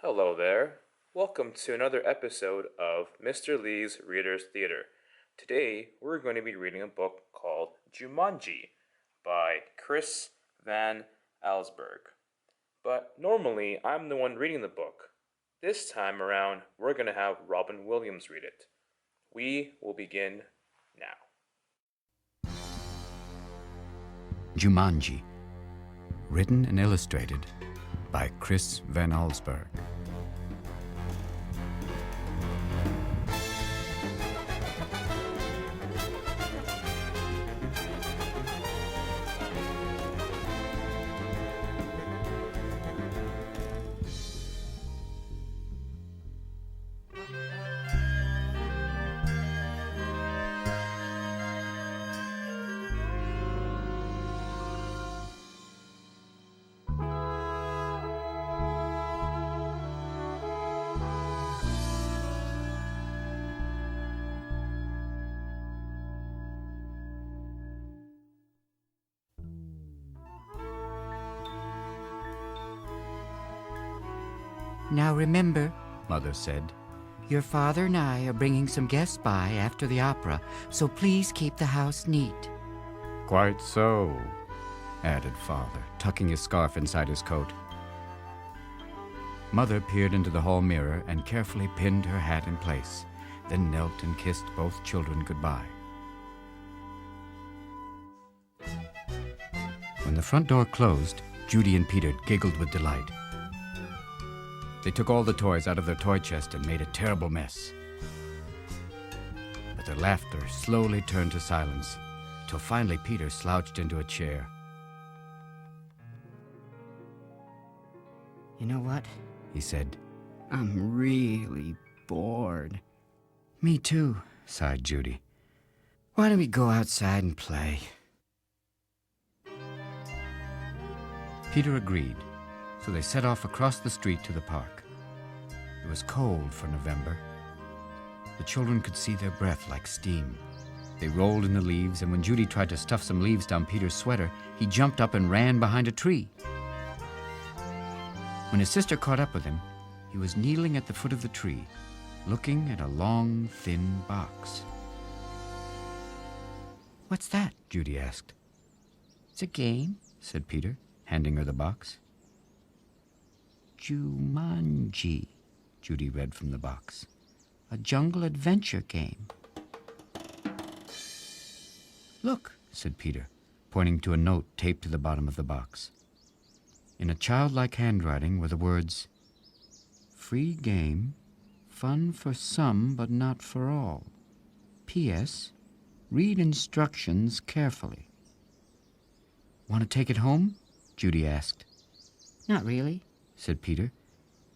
Hello there. Welcome to another episode of Mr. Lee's Reader's Theater. Today we're going to be reading a book called Jumanji by Chris Van Allsburg. But normally I'm the one reading the book. This time around we're going to have Robin Williams read it. We will begin now. Jumanji, written and illustrated by Chris Van Allsburg. Now remember, Mother said, your father and I are bringing some guests by after the opera, so please keep the house neat. "Quite so," added Father, tucking his scarf inside his coat. Mother peered into the hall mirror and carefully pinned her hat in place, then knelt and kissed both children goodbye. When the front door closed, Judy and Peter giggled with delight. They took all the toys out of their toy chest and made a terrible mess. But their laughter slowly turned to silence, till finally Peter slouched into a chair. You know what? He said. I'm really bored. "Me too," sighed Judy. Why don't we go outside and play? Peter agreed, so they set off across the street to the park. It was cold for November. The children could see their breath like steam. They rolled in the leaves, and when Judy tried to stuff some leaves down Peter's sweater, he jumped up and ran behind a tree. When his sister caught up with him, he was kneeling at the foot of the tree, looking at a long, thin box. What's that? Judy asked. It's a game, Said Peter, handing her the box. Jumanji, Judy read from the box. a jungle adventure game. "Look," said Peter, pointing to a note taped to the bottom of the box. In a childlike handwriting were the words, "Free game, fun for some but not for all. P.S. Read instructions carefully." "Want to take it home?" Judy asked. Not really, Said Peter.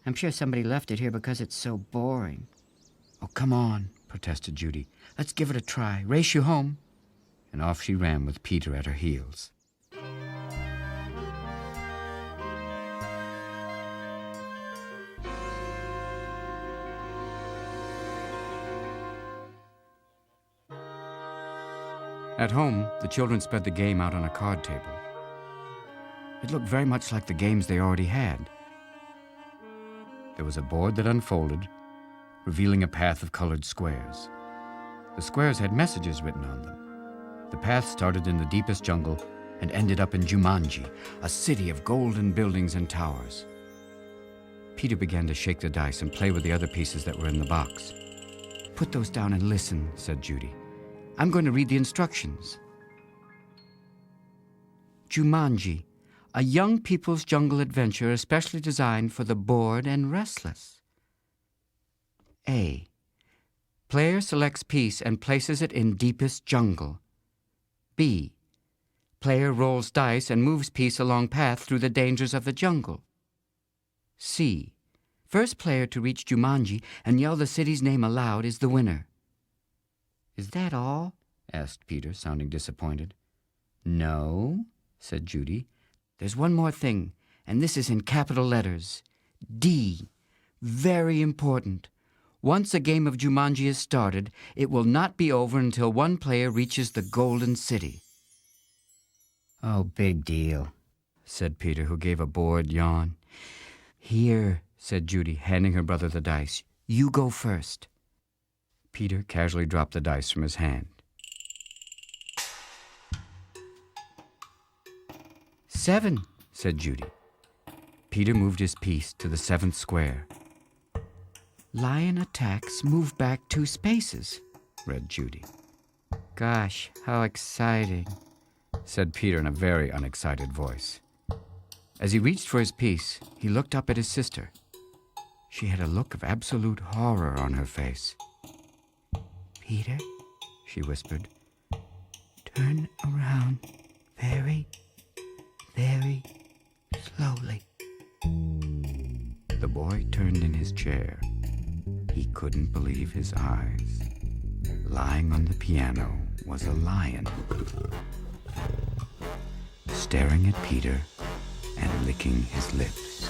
I'm sure somebody left it here because it's so boring. "Oh, come on," protested Judy. "Let's give it a try. Race you home." And off she ran with Peter at her heels. At home, the children spread the game out on a card table. It looked very much like the games they already had. There was a board that unfolded, revealing a path of colored squares. The squares had messages written on them. The path started in the deepest jungle and ended up in Jumanji, a city of golden buildings and towers. Peter began to shake the dice and play with the other pieces that were in the box. "Put those down and listen," said Judy. "I'm going to read the instructions." Jumanji, a young people's jungle adventure especially designed for the bored and restless. A. Player selects piece and places it in deepest jungle. B. Player rolls dice and moves piece along path through the dangers of the jungle. C. First player to reach Jumanji and yell the city's name aloud is the winner. "Is that all?" asked Peter, sounding disappointed. "No," said Judy. "There's one more thing, and this is in capital letters. D. Very important. Once a game of Jumanji is started, it will not be over until one player reaches the Golden City." Oh, big deal, said Peter, who gave a bored yawn. "Here," said Judy, handing her brother the dice. "You go first." Peter casually dropped the dice from his hand. 7, said Judy. Peter moved his piece to the 7th square. "Lion attacks, move back 2 spaces," read Judy. "Gosh, how exciting," said Peter in a very unexcited voice. As he reached for his piece, he looked up at his sister. She had a look of absolute horror on her face. "Peter," she whispered, "turn around very, very slowly." The boy turned in his chair. He couldn't believe his eyes. Lying on the piano was a lion, staring at Peter and licking his lips.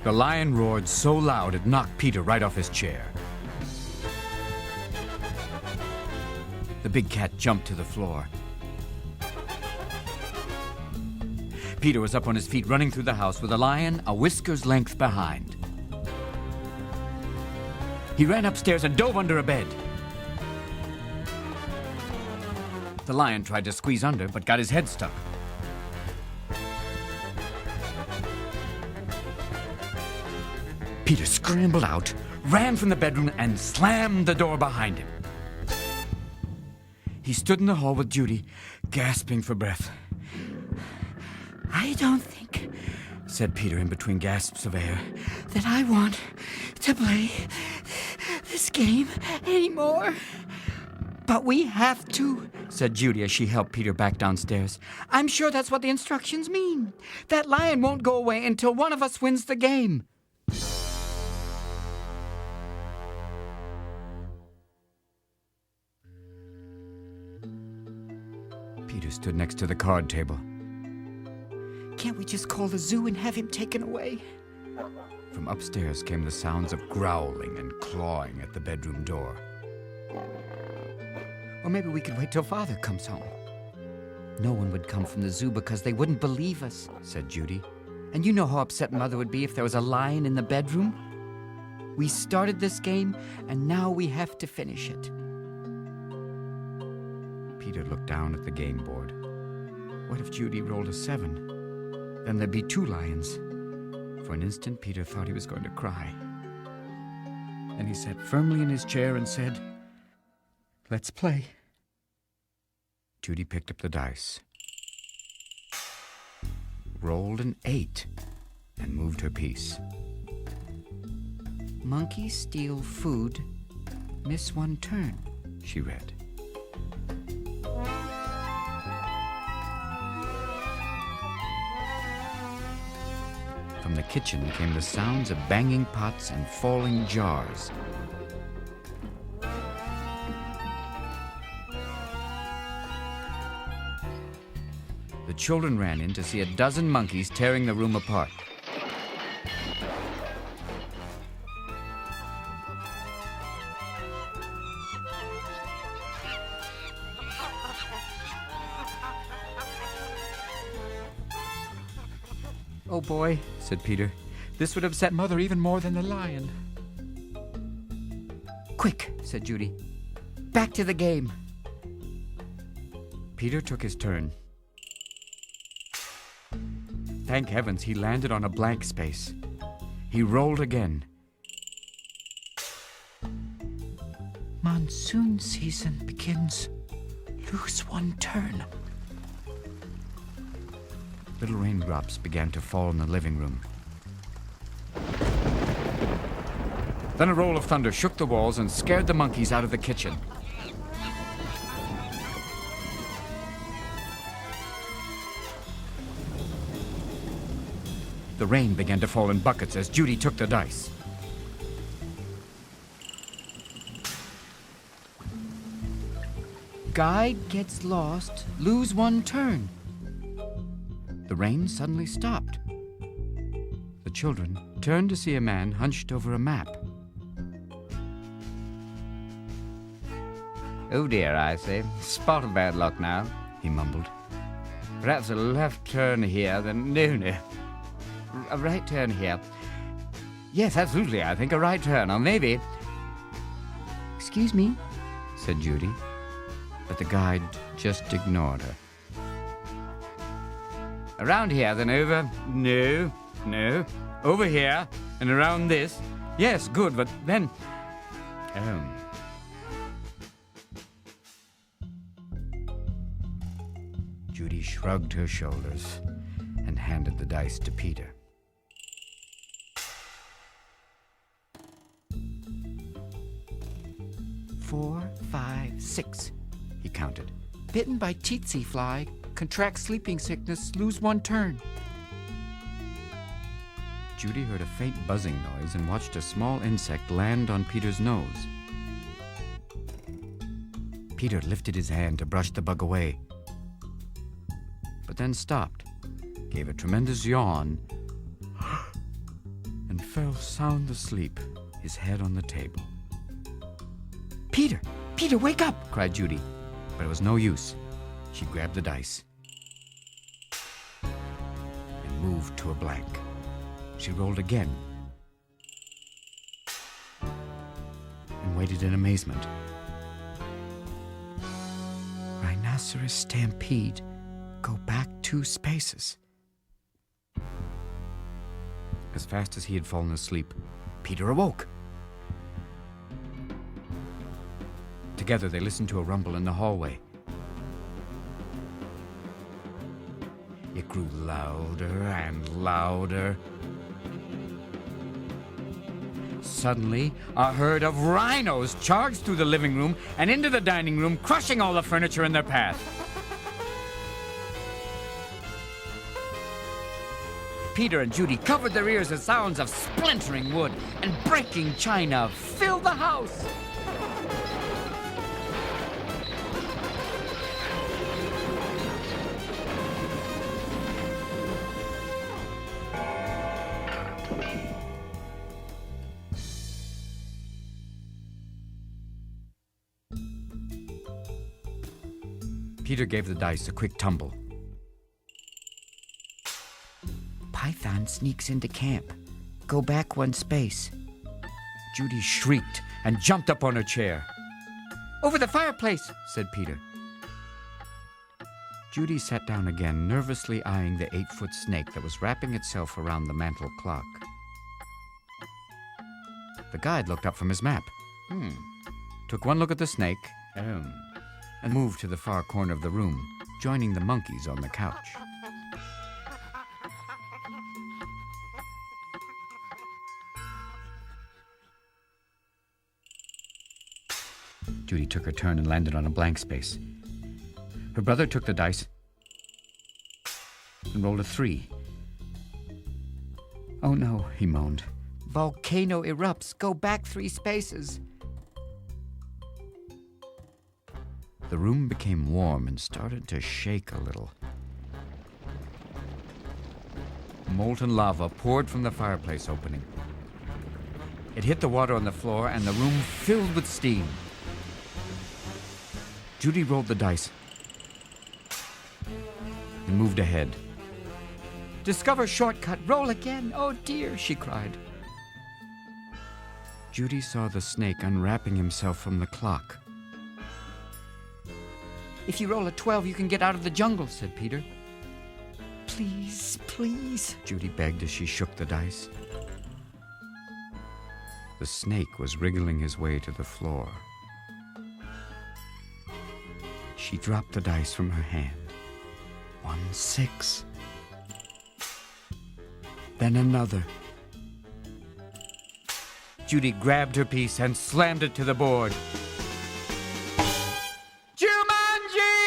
The lion roared so loud it knocked Peter right off his chair. The big cat jumped to the floor. Peter was up on his feet, running through the house with the lion a whisker's length behind. He ran upstairs and dove under a bed. The lion tried to squeeze under, but got his head stuck. Peter scrambled out, ran from the bedroom, and slammed the door behind him. He stood in the hall with Judy, gasping for breath. "I don't think," said Peter in between gasps of air, "that I want to play this game anymore." "But we have to," said Judy as she helped Peter back downstairs. "I'm sure that's what the instructions mean. That lion won't go away until one of us wins the game." Peter stood next to the card table. "Can't we just call the zoo and have him taken away?" From upstairs came the sounds of growling and clawing at the bedroom door. "Or maybe we could wait till Father comes home." "No one would come from the zoo because they wouldn't believe us," said Judy. "And you know how upset Mother would be if there was a lion in the bedroom. We started this game, and now we have to finish it." Peter looked down at the game board. What if Judy rolled a 7? Then there'd be 2 lions. For an instant, Peter thought he was going to cry. Then he sat firmly in his chair and said, "Let's play." Judy picked up the dice, rolled an 8, and moved her piece. "Monkeys steal food, miss 1 turn," she read. From the kitchen came the sounds of banging pots and falling jars. The children ran in to see a dozen monkeys tearing the room apart. "Oh boy," said Peter. "this would upset Mother even more than the lion." "Quick," said Judy. "Back to the game." Peter took his turn. Thank heavens he landed on a blank space. He rolled again. "Monsoon season begins. Lose 1 turn." Little raindrops began to fall in the living room. Then a roll of thunder shook the walls and scared the monkeys out of the kitchen. The rain began to fall in buckets as Judy took the dice. "Guide gets lost, lose 1 turn." The rain suddenly stopped. The children turned to see a man hunched over a map. "Oh dear," I say. "Spot of bad luck now," he mumbled. Perhaps a left turn here, then no. A right turn here. Yes, absolutely, I think a right turn, or maybe... Excuse me, said Judy, but the guide just ignored her. Around here, then over... No. Over here, and around this. Yes, good, but then... Oh. Judy shrugged her shoulders and handed the dice to Peter. "4, 5, 6, he counted. Bitten by tsetse fly, contract sleeping sickness, lose 1 turn. Judy heard a faint buzzing noise and watched a small insect land on Peter's nose. Peter lifted his hand to brush the bug away, but then stopped, gave a tremendous yawn, and fell sound asleep, his head on the table. "Peter! Peter, wake up!" cried Judy, but it was no use. She grabbed the dice and moved to a blank. She rolled again and waited in amazement. Rhinoceros stampede. Go back 2 spaces. As fast as he had fallen asleep, Peter awoke. Together they listened to a rumble in the hallway. It grew louder and louder. Suddenly, a herd of rhinos charged through the living room and into the dining room, crushing all the furniture in their path. Peter and Judy covered their ears as sounds of splintering wood and breaking china filled the house. Peter gave the dice a quick tumble. Python sneaks into camp. Go back 1 space. Judy shrieked and jumped up on her chair. Over the fireplace, said Peter. Judy sat down again, nervously eyeing the 8-foot snake that was wrapping itself around the mantel clock. The guide looked up from his map. Took 1 look at the snake, and moved to the far corner of the room, joining the monkeys on the couch. Judy took her turn and landed on a blank space. Her brother took the dice and rolled a 3. Oh no, he moaned. Volcano erupts. Go back 3 spaces. The room became warm and started to shake a little. Molten lava poured from the fireplace opening. It hit the water on the floor and the room filled with steam. Judy rolled the dice and moved ahead. Discover shortcut. Roll again. Oh dear, she cried. Judy saw the snake unwrapping himself from the clock. If you roll a 12, you can get out of the jungle, said Peter. Please, please, Judy begged as she shook the dice. The snake was wriggling his way to the floor. She dropped the dice from her hand. 1 6. Then another. Judy grabbed her piece and slammed it to the board. Jumanji!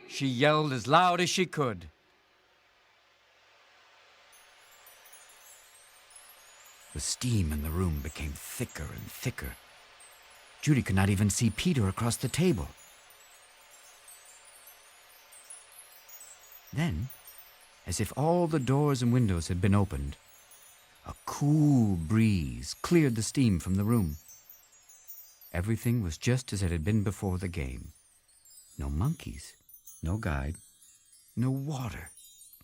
She yelled as loud as she could. The steam in the room became thicker and thicker. Judy could not even see Peter across the table. Then, as if all the doors and windows had been opened, a cool breeze cleared the steam from the room. Everything was just as it had been before the game. No monkeys, No guide, no water,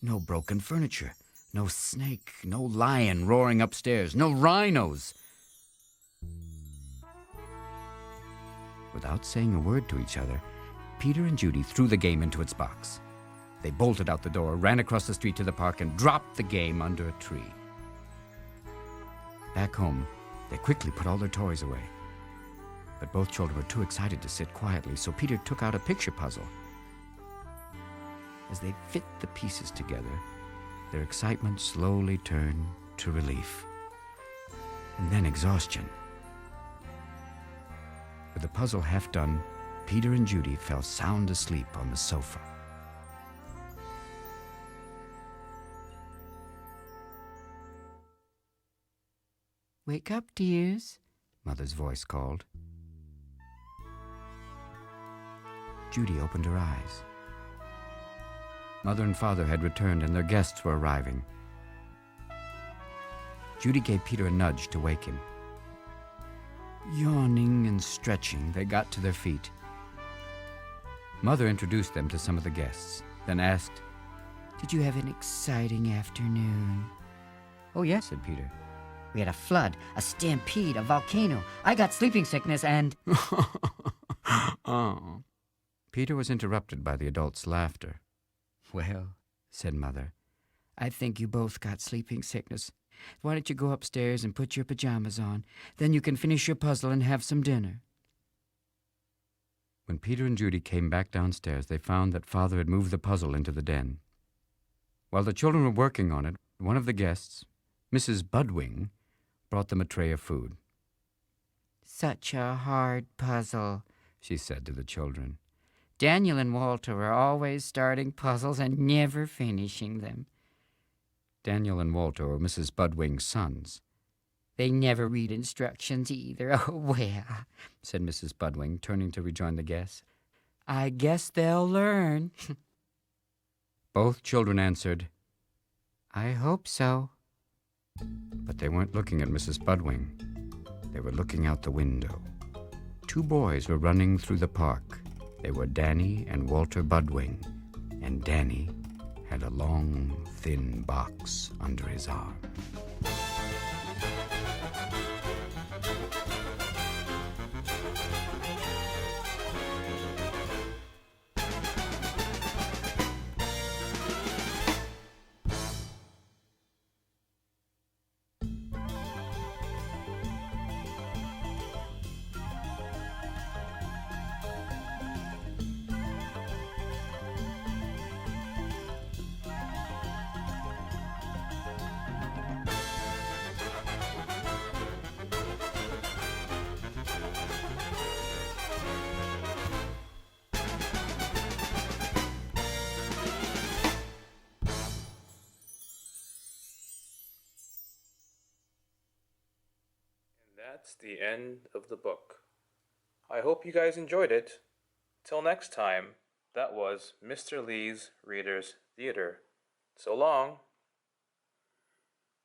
no broken furniture, no snake, no lion roaring upstairs, no rhinos. Without saying a word to each other, Peter and Judy threw the game into its box. They bolted out the door, ran across the street to the park, and dropped the game under a tree. Back home, they quickly put all their toys away. But both children were too excited to sit quietly, so Peter took out a picture puzzle. As they fit the pieces together, their excitement slowly turned to relief, and then exhaustion. With the puzzle half done, Peter and Judy fell sound asleep on the sofa. Wake up, dears, Mother's voice called. Judy opened her eyes. Mother and Father had returned, and their guests were arriving. Judy gave Peter a nudge to wake him. Yawning and stretching, they got to their feet. Mother introduced them to some of the guests, then asked, did you have an exciting afternoon? "Oh, yes," said Peter. We had a flood, a stampede, a volcano. I got sleeping sickness and... Oh. Peter was interrupted by the adults' laughter. Well, said Mother, I think you both got sleeping sickness. Why don't you go upstairs and put your pajamas on? Then you can finish your puzzle and have some dinner. When Peter and Judy came back downstairs, they found that Father had moved the puzzle into the den. While the children were working on it, one of the guests, Mrs. Budwing, brought them a tray of food. Such a hard puzzle, she said to the children. Daniel and Walter were always starting puzzles and never finishing them. Daniel and Walter were Mrs. Budwing's sons. They never read instructions either. Oh, well, said Mrs. Budwing, turning to rejoin the guests. I guess they'll learn. Both children answered, I hope so. But they weren't looking at Mrs. Budwing. They were looking out the window. Two boys were running through the park. They were Danny and Walter Budwing, and Danny had a long, thin box under his arm. That's the end of the book. I hope you guys enjoyed it. Till next time, that was Mr. Lee's Reader's Theater. So long.